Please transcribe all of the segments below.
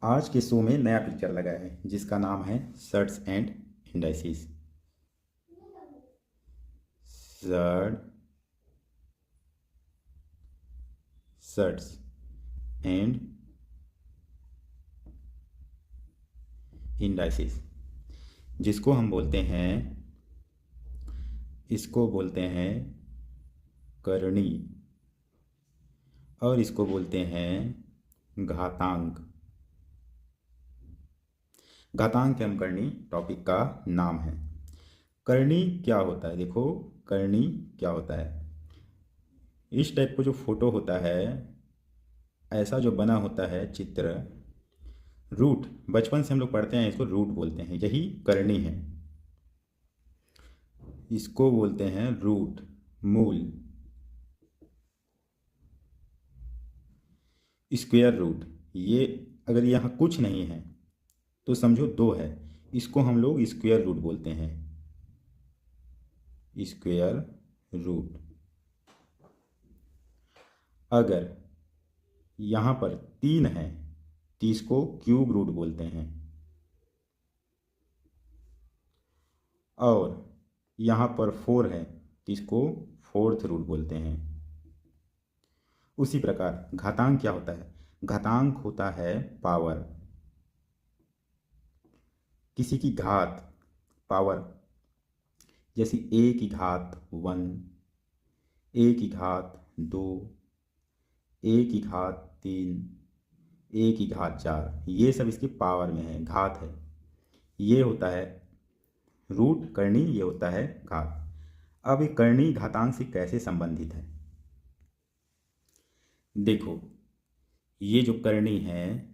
आज के शो में नया पिक्चर लगा है जिसका नाम है surds and indices. Surd surds and indices, जिसको हम बोलते हैं, इसको बोलते हैं करणी और इसको बोलते हैं घातांक। घातांक एवं करणी टॉपिक का नाम है। करणी क्या होता है? देखो, करणी क्या होता है। इस टाइप का जो फोटो होता है, ऐसा जो बना होता है चित्र, रूट, बचपन से हम लोग पढ़ते हैं, इसको रूट बोलते हैं, यही करणी है। इसको बोलते हैं रूट, मूल, स्क्वायर रूट। ये अगर यहाँ कुछ नहीं है तो समझो दो है, इसको हम लोग स्क्वायर रूट बोलते हैं, स्क्वायर रूट। अगर यहाँ पर तीन है तो इसको क्यूब रूट बोलते हैं, और यहाँ पर फोर है तो इसको फोर्थ रूट बोलते हैं। उसी प्रकार घातांक क्या होता है? घातांक होता है पावर, किसी की घात, पावर। जैसे ए की घात 1, ए की घात 2, ए की घात 3, ए की घात 4, ये सब इसकी पावर में है, घात है। ये होता है रूट, करणी, ये होता है घात। अब ये करणी घातांक से कैसे संबंधित है? देखो, ये जो करणी है,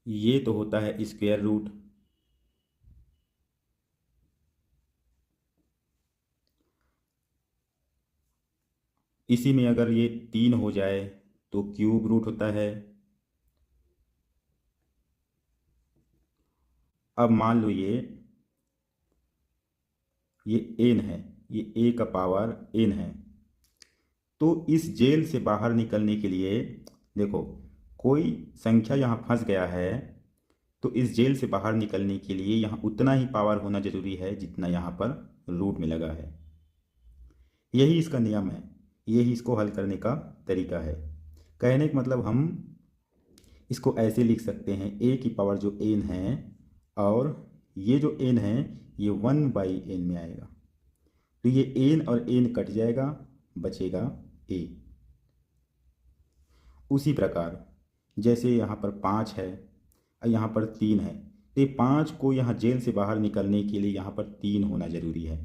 ये तो होता है स्क्वायर रूट, इसी में अगर ये 3 हो जाए तो क्यूब रूट होता है। अब मान लो ये एन है, ये ए का पावर एन है, तो इस जेल से बाहर निकलने के लिए, देखो, कोई संख्या यहाँ फंस गया है, तो इस जेल से बाहर निकलने के लिए यहाँ उतना ही पावर होना जरूरी है जितना यहाँ पर रूट में लगा है। यही इसका नियम है, यही इसको हल करने का तरीका है। कहने का मतलब, हम इसको ऐसे लिख सकते हैं, ए की पावर जो एन है, और ये जो एन है ये 1/n में आएगा, तो ये एन और एन कट जाएगा, बचेगा ए। उसी प्रकार जैसे यहाँ पर 5 है और यहाँ पर 3 है, तो ये 5 को यहाँ जेल से बाहर निकलने के लिए यहाँ पर 3 होना जरूरी है,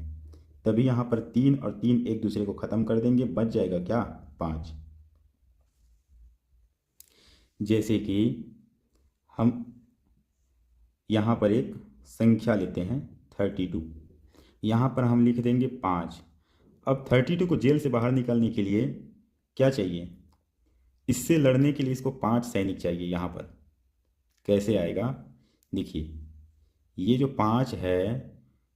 तभी यहाँ पर 3 और 3 एक दूसरे को ख़त्म कर देंगे, बच जाएगा क्या? 5। जैसे कि हम यहाँ पर एक संख्या लेते हैं 32, यहाँ पर हम लिख देंगे 5। अब 32 को जेल से बाहर निकालने के लिए क्या चाहिए? इससे लड़ने के लिए इसको 5 सैनिक चाहिए। यहाँ पर कैसे आएगा? देखिए, ये जो 5 है,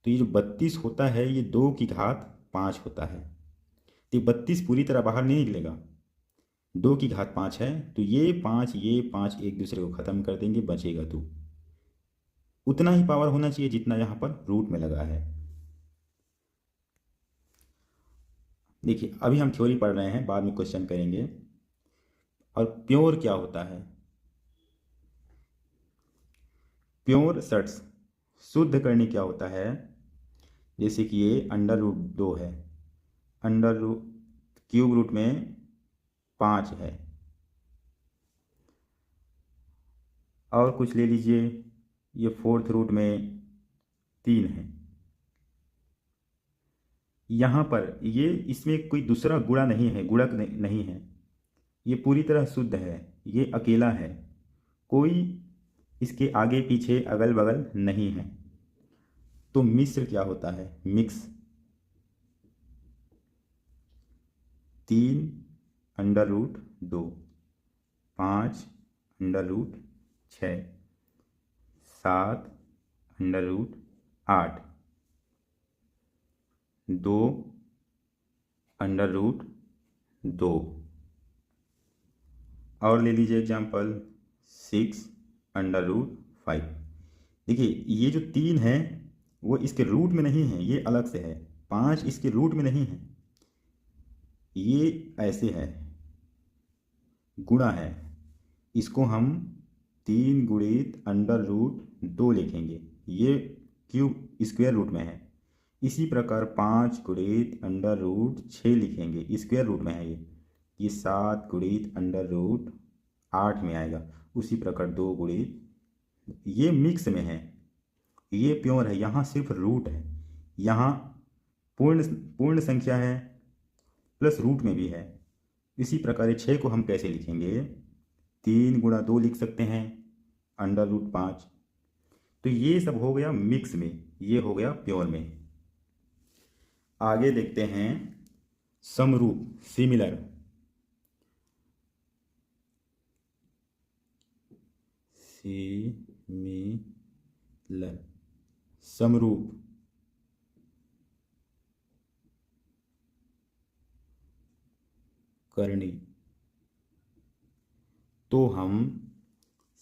तो ये जो 32 होता है, ये 2 की घात 5 होता है, तो ये 32 पूरी तरह बाहर नहीं निकलेगा, 2 की घात 5 है, तो ये 5 एक दूसरे को ख़त्म कर देंगे, बचेगा 2। उतना ही पावर होना चाहिए जितना यहाँ पर रूट में लगा है। देखिए, अभी हम थ्योरी पढ़ रहे हैं, बाद में क्वेश्चन करेंगे। और प्योर क्या होता है? प्योर सर्ट्स, शुद्ध करनी क्या होता है? जैसे कि ये √2 है, अंडर रूट, क्यूब रूट में 5 है, और कुछ ले लीजिए, ये फोर्थ रूट में 3 है। यहाँ पर ये, इसमें कोई दूसरा गुणा नहीं है, गुणक नहीं है, ये पूरी तरह शुद्ध है, ये अकेला है, कोई इसके आगे पीछे अगल बगल नहीं है। तो मिश्र क्या होता है? मिक्स, 3√2, 5√6, 7√8, 2√3, 2। और ले लीजिए एग्जाम्पल 6√5। देखिए ये जो 3 है वो इसके रूट में नहीं है, ये अलग से है। 5 इसके रूट में नहीं है, ये ऐसे है, गुणा है। इसको हम 3 × √2 लिखेंगे, ये क्यूब स्क्वायर रूट में है। इसी प्रकार 5 × √6 लिखेंगे, स्क्वायर रूट में है ये 7 × √8 में आएगा। उसी प्रकार 2 ये मिक्स में है, ये प्योर है, यहाँ सिर्फ रूट है, यहाँ पूर्ण संख्या है प्लस रूट में भी है। इसी प्रकार 6 को हम कैसे लिखेंगे, 3 × 2 लिख सकते हैं, √5। तो ये सब हो गया मिक्स में, ये हो गया प्योर में। आगे देखते हैं समरूप, सिमिलर। समरूप, करनी। तो हम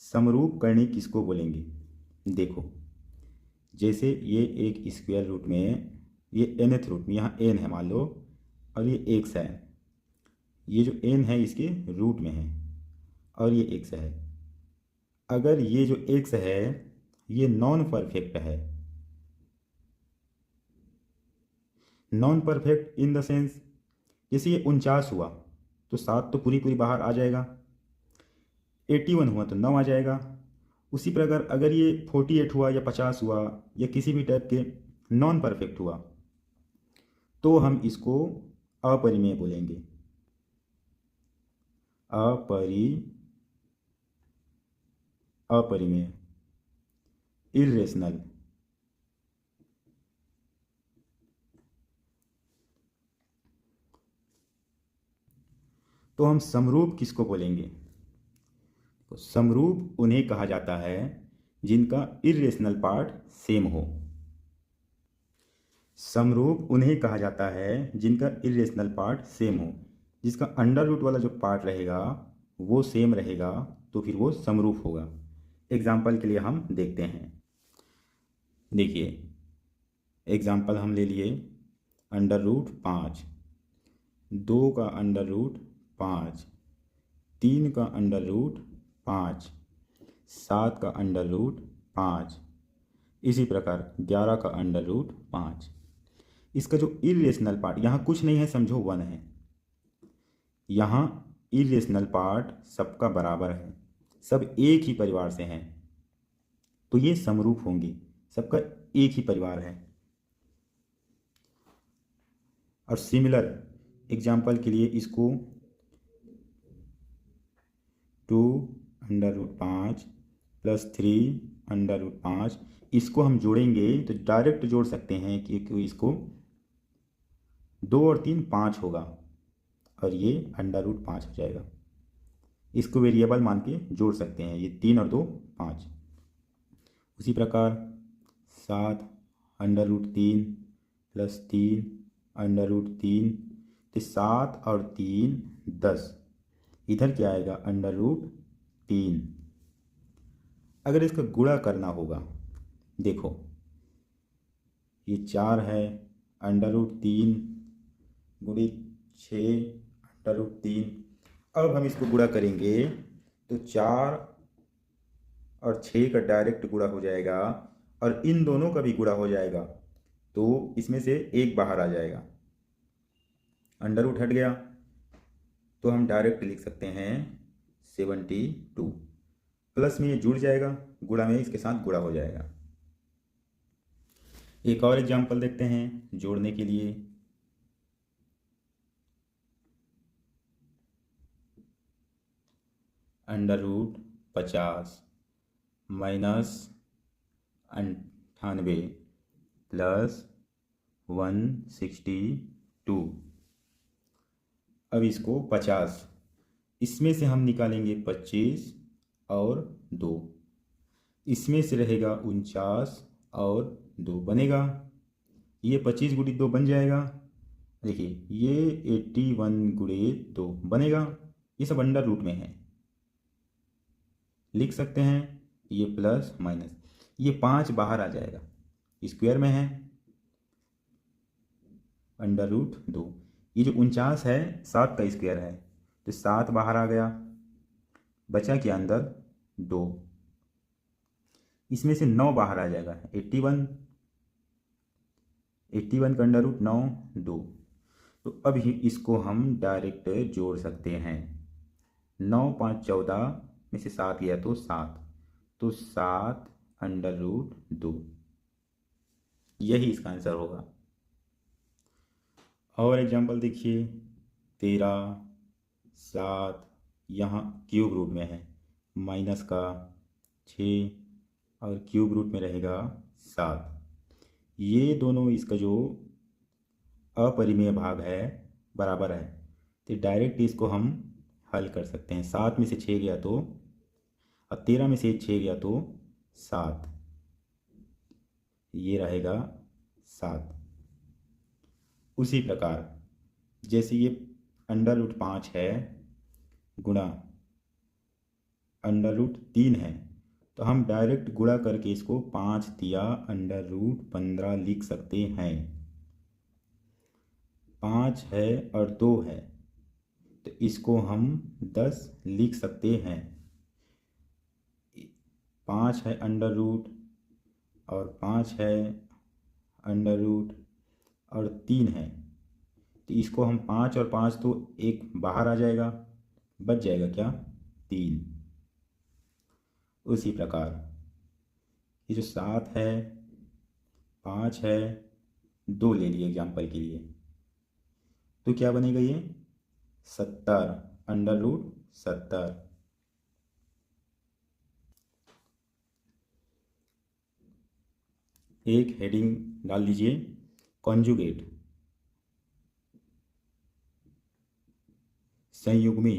समरूप करनी किसको बोलेंगे, देखो जैसे ये एक स्क्वायर रूट में, ये nth रूट में, यहाँ n है मान लो, और ये x है, ये जो n है इसके रूट में है, और ये x है। अगर ये जो x है ये नॉन परफेक्ट है, non perfect in the sense, जैसे ये 49 हुआ तो 7 तो पूरी बाहर आ जाएगा, 81 हुआ तो 9 आ जाएगा। उसी प्रकार अगर ये 48 हुआ या 50 हुआ या किसी भी टाइप के नॉन परफेक्ट हुआ तो हम इसको अपरिमेय बोलेंगे, अपरिमेय, इर्रेशनल। तो हम समरूप किसको बोलेंगे, तो समरूप उन्हें कहा जाता है जिनका इर्रेशनल पार्ट सेम हो। समरूप उन्हें कहा जाता है जिनका इर्रेशनल पार्ट सेम हो, जिसका अंडर रूट वाला जो पार्ट रहेगा वो सेम रहेगा, तो फिर वो समरूप होगा। एग्जाम्पल के लिए हम देखते हैं, देखिए एग्जाम्पल हम ले लिए √5, 2 का √5, 3 का √5, 7 का √5, इसी प्रकार 11 का √5। इसका जो इर्रेशनल पार्ट, यहाँ कुछ नहीं है, समझो 1 है, यहाँ इर्रेशनल पार्ट सबका बराबर है, सब एक ही परिवार से हैं, तो ये समरूप होंगे, सबका एक ही परिवार है। और सिमिलर एग्जाम्पल के लिए इसको 2√5 + 3√5, इसको हम जोड़ेंगे तो डायरेक्ट जोड़ सकते हैं क्योंकि इसको 2 और 3 5 होगा, और ये √5 हो जाएगा। इसको वेरिएबल मान के जोड़ सकते हैं, ये 3 और 2 5। उसी प्रकार 7 √3 + 3 तो 7 और 3 10, इधर क्या आएगा √3। अगर इसका गुणा करना होगा, देखो ये 4 है, √3 × 6 √3। अब हम इसको गुणा करेंगे तो 4 और 6 का डायरेक्ट गुणा हो जाएगा, और इन दोनों का भी गुणा हो जाएगा, तो इसमें से एक बाहर आ जाएगा, अंडर रूट हट गया, तो हम डायरेक्ट लिख सकते हैं 72। प्लस में ये जुड़ जाएगा, गुणा में इसके साथ गुणा हो जाएगा। एक और एग्जांपल देखते हैं जोड़ने के लिए। √50 - 98 + 162। अब इसको 50, इसमें से हम निकालेंगे 25 और 2, इसमें से रहेगा 49 और 2 बनेगा, ये 25 × 2 बन जाएगा, देखिए ये 81 गुणे 2 बनेगा, ये सब अंडर रूट में है, लिख सकते हैं ये प्लस माइनस, ये 5 बाहर आ जाएगा, स्क्वायर में है अंडर रूट 2। ये जो 49 है 7 का स्क्वायर है, तो 7 बाहर आ गया, बचा क्या अंदर 2, इसमें से 9 बाहर आ जाएगा, 81 का अंडर रूट 9 2। तो अब इसको हम डायरेक्ट जोड़ सकते हैं, 9 5 14 में से 7 गया तो 7, तो 7 अंडर रूट 2, यही इसका आंसर होगा। और एग्जांपल देखिए 13 7, यहाँ क्यूब रूट में है, माइनस का 6 और क्यूब रूट में रहेगा 7, ये दोनों इसका जो अपरिमेय भाग है बराबर है, तो डायरेक्ट इसको हम हल कर सकते हैं। 7 में से 6 गया तो, और 13 में से 6 गया तो 7, ये रहेगा 7। उसी प्रकार जैसे ये अंडर रूट 5 है गुणा अंडर रूट 3 है, तो हम डायरेक्ट गुणा करके इसको 5 दिया अंडर रूट 15 लिख सकते हैं। 5 है और 2 है, तो इसको हम 10 लिख सकते हैं। 5 है अंडर रूट और 5 है अंडर रूट और 3 है, तो इसको हम 5 और 5 तो एक बाहर आ जाएगा, बच जाएगा क्या 3। उसी प्रकार ये जो 7 है 5 है 2 ले लिए एग्जाम्पल के लिए, तो क्या बनेगा ये 70 अंडर रूट 70। एक हेडिंग डाल लीजिए कॉन्जुगेट, संयुग्मी।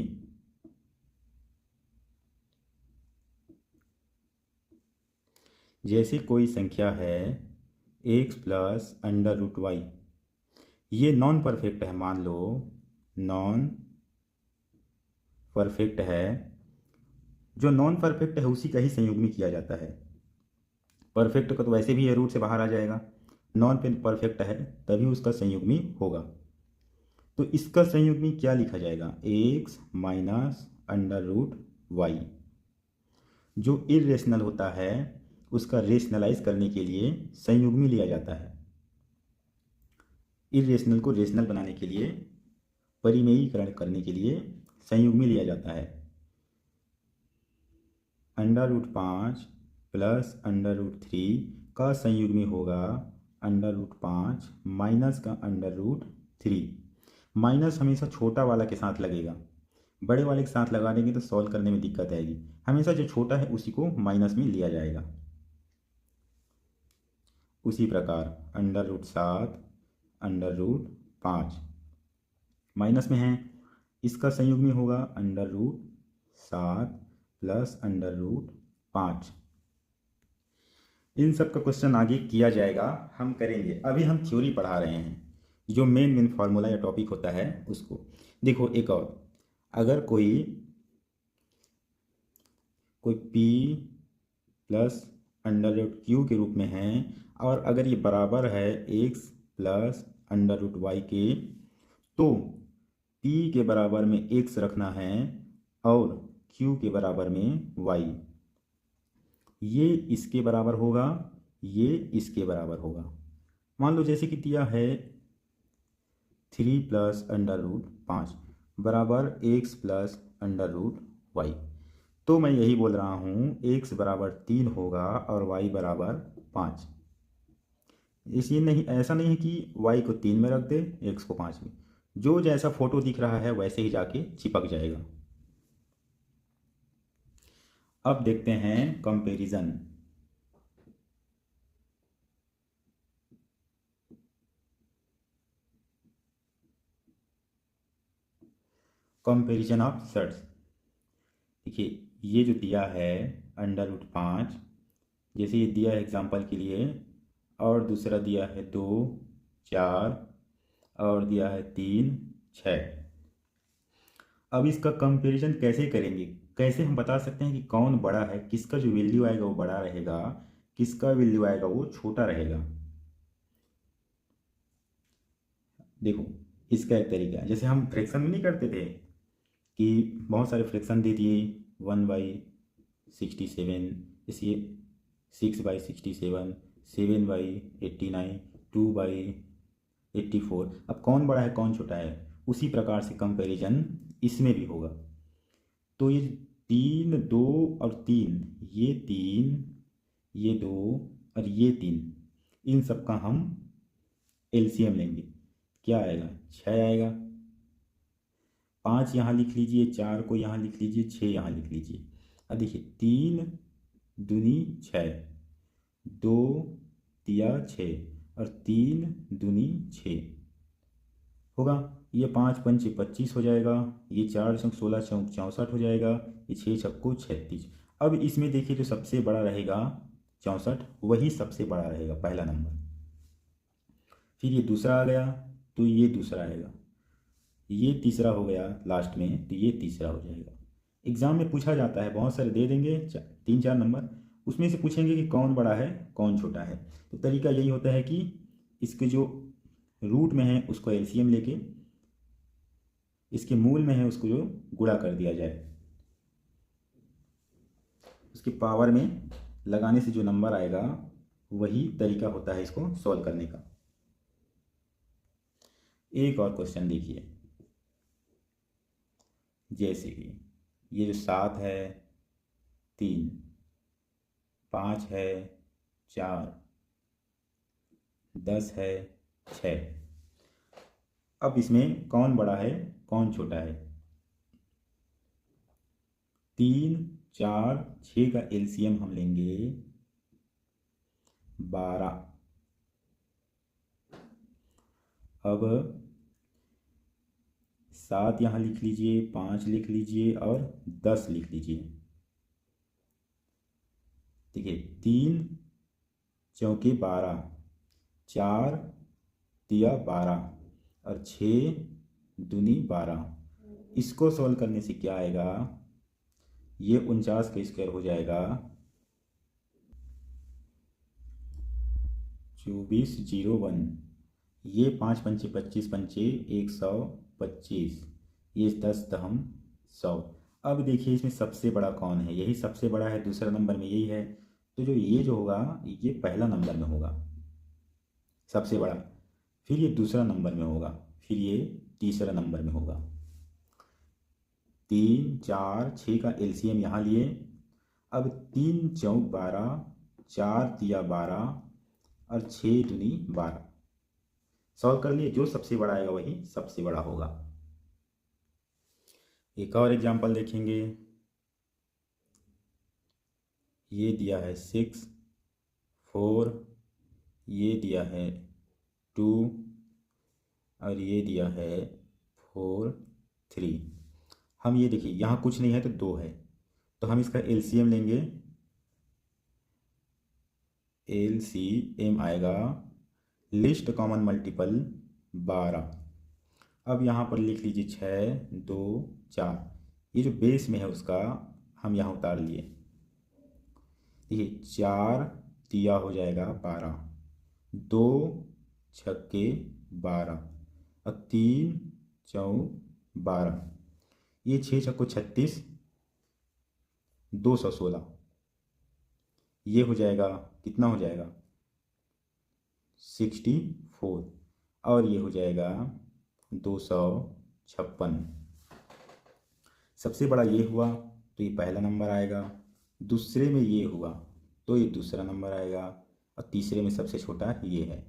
जैसे कोई संख्या है x plus under root Y, ये नॉन परफेक्ट है, मान लो नॉन परफेक्ट है, जो नॉन परफेक्ट है उसी का ही संयुग्मी किया जाता है। परफेक्ट का तो वैसे भी ये रूट से बाहर आ जाएगा, नॉन परफेक्ट है तभी उसका संयुग्मी होगा। तो इसका संयुग्मी क्या लिखा जाएगा, x minus under root Y. जो इरेशनल होता है उसका रेशनलाइज करने के लिए संयुग्मी लिया जाता है, इरेशनल को रेशनल बनाने के लिए, परिमेयीकरण करने के लिए संयुग्मी लिया जाता है। Under root 5 plus under root 3 का संयुग्मी होगा अंडर रूट 5 माइनस का अंडर रूट 3। माइनस हमेशा छोटा वाला के साथ लगेगा, बड़े वाले के साथ लगा देंगे तो सॉल्व करने में दिक्कत आएगी, हमेशा जो छोटा है उसी को माइनस में लिया जाएगा। उसी प्रकार under root 7 under root 5 minus में है, इसका संयुग्मी होगा under root 7 plus under root 5। इन सब का क्वेश्चन आगे किया जाएगा, हम करेंगे। अभी हम थ्योरी पढ़ा रहे हैं, जो मेन फार्मूला या टॉपिक होता है उसको। देखो एक और, अगर कोई p plus under root Q के रूप में है, और अगर ये बराबर है x plus under root Y के, तो p के बराबर में x रखना है और q के बराबर में y। ये इसके बराबर होगा, ये इसके बराबर होगा। मान लो जैसे कि दिया है 3 प्लस अंडर रूट 5 बराबर x plus under root Y, तो मैं यही बोल रहा हूँ x बराबर 3 होगा और y बराबर 5। इसलिए नहीं, ऐसा नहीं है कि y को 3 में रख दे x को 5 में, जो जैसा फोटो दिख रहा है वैसे ही जाके चिपक जाएगा। अब देखते हैं कंपैरिजन। Comparison of sets. देखिए ये जो दिया है अंडर रूट 5, जैसे ये दिया है एग्जांपल के लिए, और दूसरा दिया है 2 4 और दिया है 3 6। अब इसका कंपैरिजन कैसे करेंगे, कैसे हम बता सकते हैं कि कौन बड़ा है, किसका जो वैल्यू आएगा वो बड़ा रहेगा, किसका वैल्यू आएगा वो छोटा रहेगा। देखो इसका एक तरीका है, जैसे हम फ्रैक्शन में नहीं करते थे कि बहुत सारे फ्रैक्शन दे दिए, 1/67, इसलिए 6/67, 7/89, 2/84। अब कौन बड़ा है कौन छोटा है, उसी प्रकार से कंपैरिजन इसमें भी होगा। तो ये 3 2 और 3, ये 3 ये 2 और ये 3, इन सब का हम एलसीएम लेंगे। क्या आएगा, 6 आएगा। 5 यहाँ लिख लीजिए, 4 को यहाँ लिख लीजिए, 6 यहाँ लिख लीजिए। अब देखिए 3 दूनी 6, 2 तिया 6 और 3 दूनी 6 होगा। ये 5 पंचे 25 हो जाएगा, ये 4 चौक 16 चौक 64 हो जाएगा, ये 6 छक्को 36। अब इसमें देखिए जो सबसे बड़ा रहेगा 64, वही सबसे बड़ा रहेगा पहला नंबर। फिर ये दूसरा आ गया तो ये दूसरा आएगा, ये तीसरा हो गया लास्ट में तो ये तीसरा हो जाएगा। एग्ज़ाम में पूछा जाता है, बहुत सारे दे देंगे 3 4 नंबर, उसमें से पूछेंगे कि कौन बड़ा है कौन छोटा है। तो तरीका यही होता है कि इसके जो रूट में है उसको एलसीएम लेके, इसके मूल में है उसको जो गुणा कर दिया जाए, उसके पावर में लगाने से जो नंबर आएगा वही तरीका होता है इसको सॉल्व करने का। एक और क्वेश्चन देखिए, जैसे कि ये जो 7 है 3, 5 है 4, 10 है 6। अब इसमें कौन बड़ा है कौन छोटा है। 3 4 6 का एलसीएम हम लेंगे 12। अब 7 यहाँ लिख लीजिए, 5 लिख लीजिए और 10 लिख लीजिए। देखिए 3 चौके 12, 4 तिया 12 और 6 दूनी 12। इसको सॉल्व करने से क्या आएगा, ये 49 का स्क्वायर हो जाएगा 2401। ये 5 पंचे 25 पंचे 125, ये 10 दहम 100। अब देखिए इसमें सबसे बड़ा कौन है, यही सबसे बड़ा है, दूसरा नंबर में यही है। तो जो ये जो होगा ये पहला नंबर में होगा सबसे बड़ा, फिर ये दूसरा नंबर में होगा, फिर ये तीसरा नंबर में होगा। 3 4 6 का एलसीएम यहाँ लिए। अब 3 चौक 12, 4 तिया 12 और 6 दूनी 12। सॉल्व कर लिए, जो सबसे बड़ा आएगा वही सबसे बड़ा होगा। एक और एग्जांपल देखेंगे, ये दिया है 6 4, ये दिया है 2 और ये दिया है 4 3। हम ये देखिए यहाँ कुछ नहीं है तो 2 है, तो हम इसका एलसीएम लेंगे। एलसीएम आएगा लिस्ट कॉमन मल्टीपल 12। अब यहाँ पर लिख लीजिए 6 2 4, ये जो बेस में है उसका हम यहाँ उतार लिए। देखिए 4 तिया हो जाएगा 12, 2 छक्के 12 और 3 चौक 12, ये 6 छक्को 36, 216। ये हो जाएगा कितना हो जाएगा 64 और ये हो जाएगा 256। सबसे बड़ा ये हुआ तो ये पहला नंबर आएगा, दूसरे में ये हुआ तो ये दूसरा नंबर आएगा और तीसरे में सबसे छोटा ये है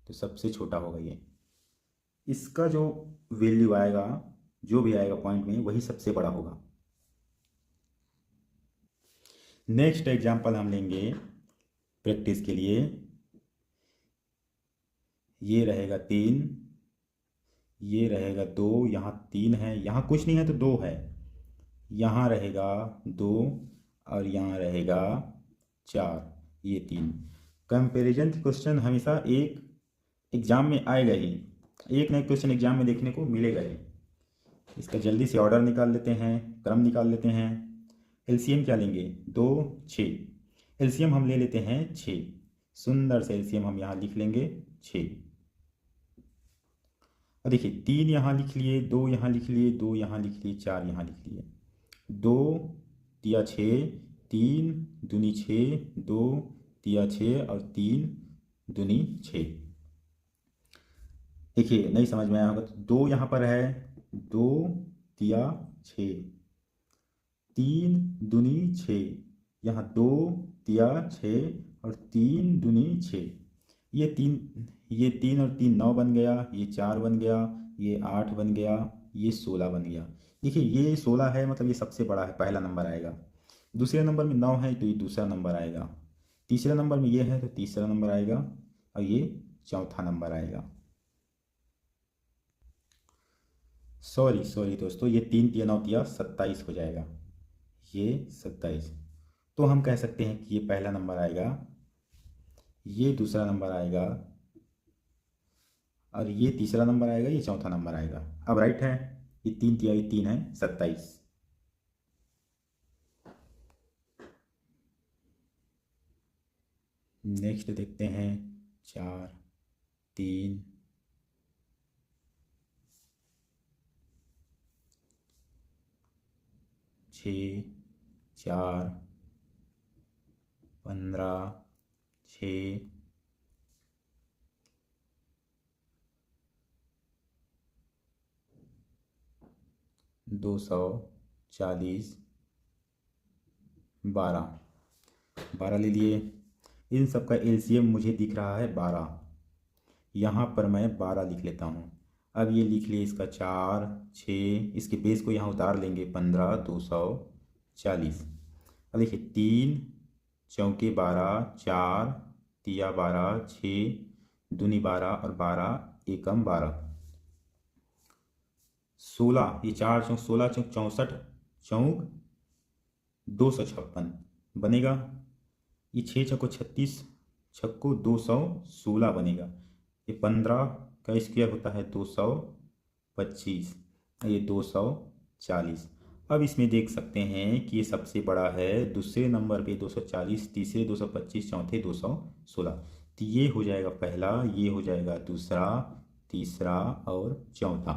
तो सबसे छोटा होगा ये। इसका जो वैल्यू आएगा जो भी आएगा पॉइंट में वही सबसे बड़ा होगा। नेक्स्ट एग्जांपल हम लेंगे प्रैक्टिस के लिए। ये रहेगा 3, ये रहेगा 2, यहाँ 3 है, यहाँ कुछ नहीं है तो 2 है, यहाँ रहेगा 2 और यहाँ रहेगा 4, ये 3। कंपैरिजन क्वेश्चन हमेशा एक एग्ज़ाम में आएगा ही, एक ना एक क्वेश्चन एग्ज़ाम में देखने को मिलेगा ही। इसका जल्दी से ऑर्डर निकाल लेते हैं, क्रम निकाल लेते हैं। एलसीएम क्या लेंगे, 2 6। एलसीएम हम ले लेते हैं 6, सुंदर से एलसीएम हम यहाँ लिख लेंगे 6। और देखिए 3 यहाँ लिख लिए, 2 यहाँ लिख लिए, 2 यहाँ लिख लिए, 4 यहाँ लिख लिए। 2 तिया 6, 3 दूनी 6, 2 तिया 6 और 3 दूनी 6। देखिए नहीं समझ में आया होगा तो 2 यहाँ पर है, 2 तिया 6, 3 दूनी 6, यहाँ 2 तिया 6 और 3 दूनी 6। ये 3 और 3 9 बन गया, ये 4 बन गया, ये 8 बन गया, ये 16 बन गया। देखिए ये 16 है, मतलब ये सबसे बड़ा है, पहला नंबर आएगा। दूसरे नंबर में 9 है तो ये दूसरा नंबर आएगा। तीसरे नंबर में ये है तो तीसरा नंबर आएगा, और ये चौथा नंबर आएगा। सॉरी दोस्तों, ये 3 तिया 9 तिया 27 हो जाएगा, ये 27। तो हम कह सकते हैं कि ये पहला नंबर आएगा, ये दूसरा नंबर आएगा, और ये तीसरा नंबर आएगा, ये चौथा नंबर आएगा। अब राइट है, ये 3 तिया 3 है 27। नेक्स्ट देखते हैं 4 3 6 4 15 6 240 12 ले लिए। इन सब का एलसीएम मुझे दिख रहा है 12, यहाँ पर मैं 12 लिख लेता हूँ। अब ये लिख लिए इसका 4 6, इसके बेस को यहाँ उतार लेंगे 15 240। अब देखिए 3 चौके 12, 4 तिया 12, 6 दूनी 12 और 12 एकम 12, 16। ये 4 चौक 16 चौक 64 चौक 256 बनेगा। ये 6 छक्को 36 छक्को 216 बनेगा। ये 15 का स्क्वायर होता है 225, ये 240। अब इसमें देख सकते हैं कि ये सबसे बड़ा है, दूसरे नंबर पे 240, तीसरे 225, चौथे 216। तो ये हो जाएगा पहला, ये हो जाएगा दूसरा, तीसरा और चौथा।